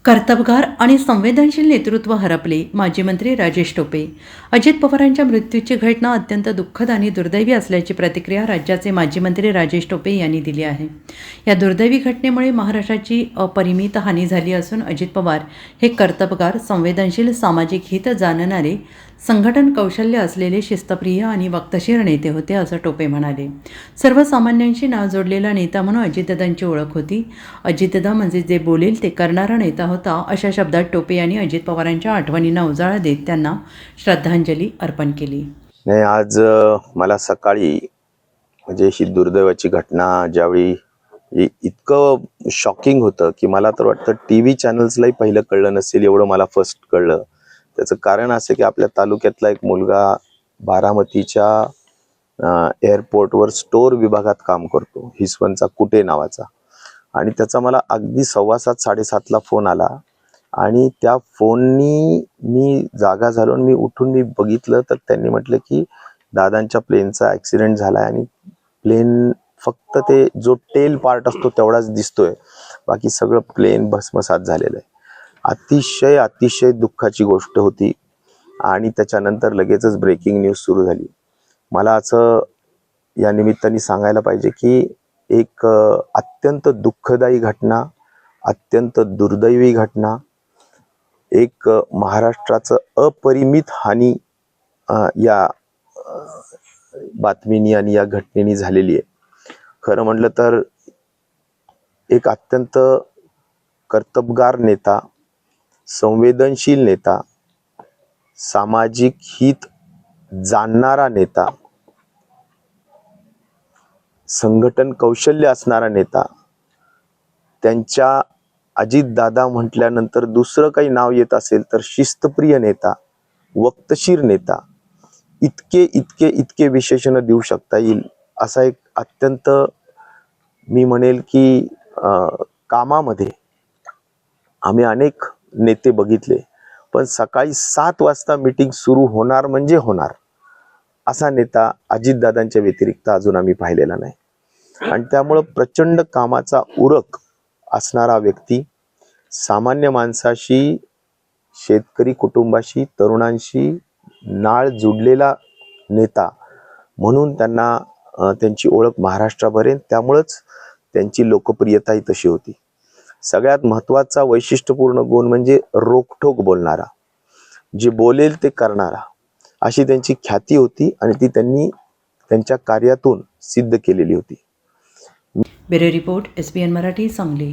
कर्तबगार आणि संवेदनशील नेतृत्व हरपले. माजी मंत्री राजेश टोपे. अजित पवारांच्या मृत्यूची घटना अत्यंत दुःखद आणि दुर्दैवी असल्याची प्रतिक्रिया राज्याचे माजी मंत्री राजेश टोपे यांनी दिली आहे. या दुर्दैवी घटनेमुळे महाराष्ट्राची अपरिमित हानी झाली असून अजित पवार हे कर्तबगार, संवेदनशील, सामाजिक हित जाणणारे, संघटन कौशल्य असलेले, शिस्तप्रिय आणि वक्तशीर नेते होते, असं टोपे म्हणाले. सर्वसामान्यांशी नाव जोडलेला नेता म्हणून अजितदादांची ओळख होती. अजितदादा म्हणजे जे बोलेल ते करणारा नेता होता, अशा शब्दात टोपे यांनी अजित पवारांच्या आठवणींना उजाळा देत त्यांना श्रद्धांजली अर्पण केली. नाही, आज मला सकाळी म्हणजे अशी दुर्दैवाची घटना ज्यावेळी इतकं शॉकिंग होतं की मला तर वाटतं TV चॅनल्सलाही पहिलं कळलं नसेल एवढं मला फर्स्ट कळलं. त्याचं कारण असं की आपल्या तालुक्यातला एक मुलगा बारामतीच्या एअरपोर्टवर स्टोअर विभागात काम करतो, हिसवनचा कुटे नावाचा, आणि त्याचा मला अगदी 7:15 7:30ला फोन आला. आणि त्या फोननी मी जागा झालो आणि मी उठून मी बघितलं तर त्यांनी म्हटलं की दादांच्या प्लेनचा ॲक्सिडेंट झाला आणि प्लेन फक्त ते जो टेल पार्ट असतो तेवढाच दिसतोय, बाकी सगळं प्लेन भस्मसात झालेलं आहे. अतिशय अतिशय दुःखाची गोष्ट होती. आणि त्याच्यानंतर लगेचच ब्रेकिंग न्यूज सुरू झाली. मला असं या निमित्ताने सांगायला पाहिजे की एक अत्यंत दुःखदायी घटना, अत्यंत दुर्दैवी घटना, एक महाराष्ट्राचं अपरिमित हानी या बातमीनी आणि या घटनेनी झालेली आहे. खरं म्हटलं तर एक अत्यंत कर्तबगार नेता, संवेदनशील नेता, सामाजिक हित जाणणारा नेता, संघटन कौशल्य असणारा नेता, त्यांच्या अजितदादा म्हटल्यानंतर दुसरं काही नाव येत असेल तर शिस्तप्रिय नेता, वक्तशीर नेता, इतके विशेषण देऊ शकता येईल असा एक अत्यंत, मी म्हणेल की कामामध्ये आम्ही अनेक नेते बघितले, पण सकाळी 7 वाजता मीटिंग सुरू होणार म्हणजे होणार असा नेता अजितदादांच्या व्यतिरिक्त अजून आम्ही पाहिलेला नाही. आणि त्यामुळं प्रचंड कामाचा उरक असणारा व्यक्ती, सामान्य माणसाशी, शेतकरी कुटुंबाशी, तरुणांशी नाळ जुडलेला नेता म्हणून त्यांना त्यांची ओळख महाराष्ट्राभर आहे. त्यामुळंच त्यांची लोकप्रियताही तशी होती. सगळ्यात महत्त्वाचा वैशिष्ट्यपूर्ण गुण म्हणजे रोखठोक बोलणारा, जे बोलेल ते करणारा, अशी त्यांची ख्याती होती आणि ती त्यांनी त्यांच्या कार्यातून सिद्ध केलेली होती. Bureau report, SBN Marathi, Sangli.